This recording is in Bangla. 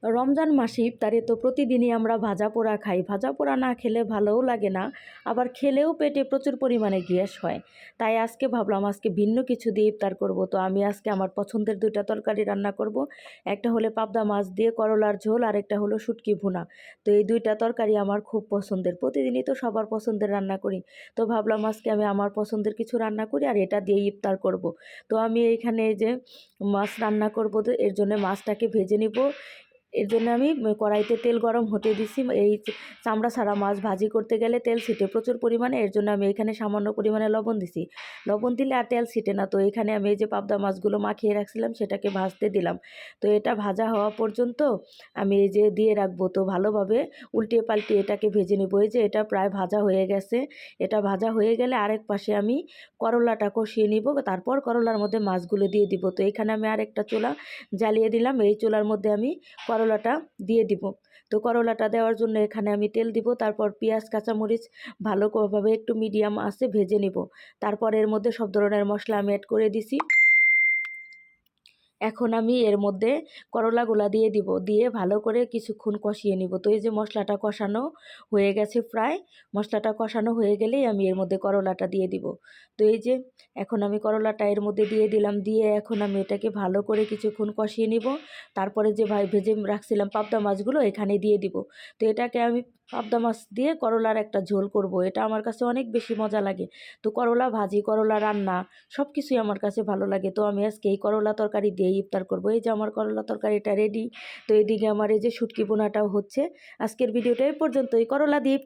রমজান মাসে ইফতারে তো প্রতিদিনই আমরা ভাজা পোড়া খাই। ভাজা পোড়া না খেলে ভালোও লাগে না, আবার খেলেও পেটে প্রচুর পরিমাণে গ্যাস হয়। তাই আজকে ভাবলাম আজকে ভিন্ন কিছু দিয়ে ইফতার করব। তো আমি আজকে আমার পছন্দের দুইটা তরকারি রান্না করব। একটা হলো পাবদা মাছ দিয়ে করলার ঝোল, আর একটা হলো শুটকি ভুনা। তো এই দুইটা তরকারি আমার খুব পছন্দের, প্রতিদিনই তো সবার পছন্দের রান্না করি। তো ভাবলাম আজকে আমি আমার পছন্দের কিছু রান্না করি আর এটা দিয়ে ইফতার করব। তো আমি এইখানে এই যে মাছ রান্না করব, তো এর জন্য মাছটাকে ভেজে নিব। এর জন্য আমি কড়াইতে তেল গরম হতে দিছি। এই চামড়া ছাড়া মাছ ভাজি করতে গেলে তেল ছিটে প্রচুর পরিমাণে, এর জন্য আমি এখানে সামান্য পরিমাণে লবণ দিছি। লবণ দিলে আর তেল ছিটে না। তো এখানে আমি এই যে পাবদা মাছগুলো মাখিয়ে রাখছিলাম সেটাকে ভাজতে দিলাম। তো এটা ভাজা হওয়া পর্যন্ত আমি এই যে দিয়ে রাখবো। তো ভালোভাবে উল্টে পাল্টে এটাকে ভেজে নেবো। এই যে এটা প্রায় ভাজা হয়ে গেছে। এটা ভাজা হয়ে গেলে আরেক পাশে আমি করলাটা কষিয়ে নিব, তারপর করলার মধ্যে মাছগুলো দিয়ে দিব। তো এখানে আমি আরেকটা চুলা জ্বালিয়ে দিলাম। এই চুলার মধ্যে আমি করলাটা দিয়ে দিব। তো করলাটা দেওয়ার জন্য এখানে আমি তেল দিব, তারপর পেঁয়াজ কাঁচামরিচ ভালোভাবে একটু মিডিয়াম আঁচে ভেজে নিব। তারপর এর মধ্যে সব ধরনের মশলা আমি অ্যাড করে দিছি। এখন আমি এর মধ্যে করলাগুলা দিয়ে দিব, দিয়ে ভালো করে কিছুক্ষণ কষিয়ে নিব। তো এই যে মশলাটা কষানো হয়ে গেছে প্রায়। মশলাটা কষানো হয়ে গেলেই আমি এর মধ্যে করলাটা দিয়ে দিব। তো এই যে এখন আমি করলাটা এর মধ্যে দিয়ে দিলাম, দিয়ে এখন আমি এটাকে ভালো করে কিছুক্ষণ কষিয়ে নিব। তারপরে যে ভেজে রাখছিলাম পাবদা মাছগুলো এখানে দিয়ে দিব। তো এটাকে আমি পাবদা মাছ দিয়ে করলার একটা ঝোল করব। এটা আমার কাছে অনেক বেশি মজা লাগে। তো করলা ভাজি, করলা রান্না সব কিছুই আমার কাছে ভালো লাগে। তো আমি আজকে এই করলা তরকারি দিয়ে ইফতার করব। এই যে আমার করলা তরকারিটা রেডি। তো এদিকে আমার এই যে শুটকি বোনাটাও হচ্ছে। আজকের ভিডিওটা এই পর্যন্তই। করলা দিয়ে